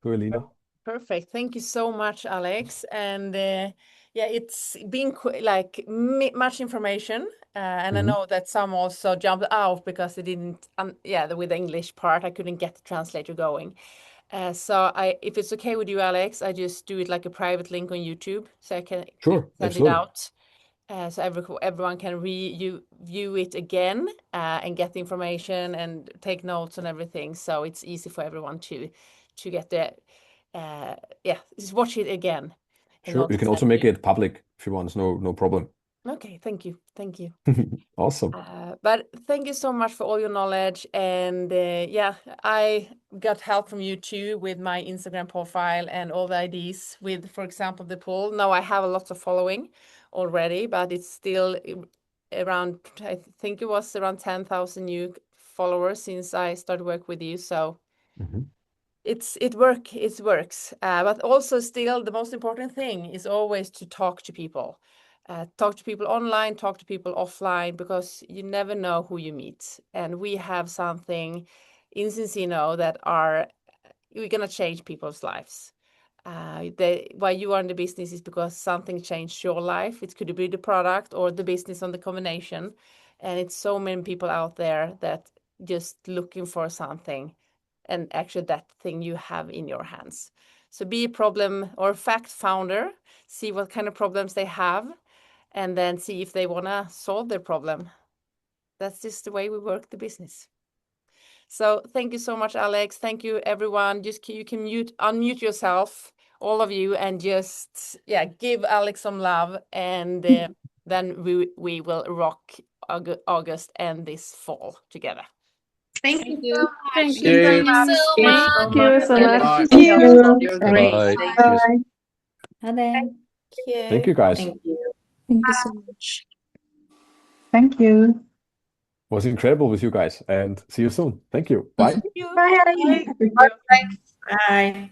To Elina. Perfect. Thank you so much, Alex. And yeah, it's been like much information. And I know that some also jumped out because they didn't, yeah, with the English part, I couldn't get the translator going. So if it's okay with you, Alex, I just do it like a private link on YouTube so I can Sure, send it absolutely. out. So everyone can view it again and get the information and take notes and everything. So it's easy for everyone to get the yeah, just watch it again. And Sure. You can also make it public if you want. No problem. Okay, thank you. Thank you. Awesome. But thank you so much for all your knowledge. And yeah, I got help from you too with my Instagram profile and all the IDs with, for example, the poll. Now I have a lot of following already, but it's still around, I think it was around 10,000 new followers since I started work with you. So it works. But also still the most important thing is always to talk to people. Talk to people online, talk to people offline, because you never know who you meet. And we have something in zinzino that we're gonna change people's lives. Why you are in the business is because something changed your life. It could be the product or the business on the combination. And it's so many people out there that just looking for something, and actually that thing you have in your hands. So be a problem or fact founder, see what kind of problems they have, and then see if they want to solve their problem. That's just the way we work the business. So thank you so much, Alex. Thank you, everyone. Just you can unmute yourself, all of you, and just give Alex some love, and then we will rock August and this fall together. Thank you. Thank Thank you. you so much. Thank you so much. Bye. Thank you. You're Bye. great. Bye. Ha det. Thank you, guys. Thank you. Thank you so much. Thank you. Was incredible with you guys and see you soon. Thank you. Bye. Thank you. Bye. Bye. Bye. Bye.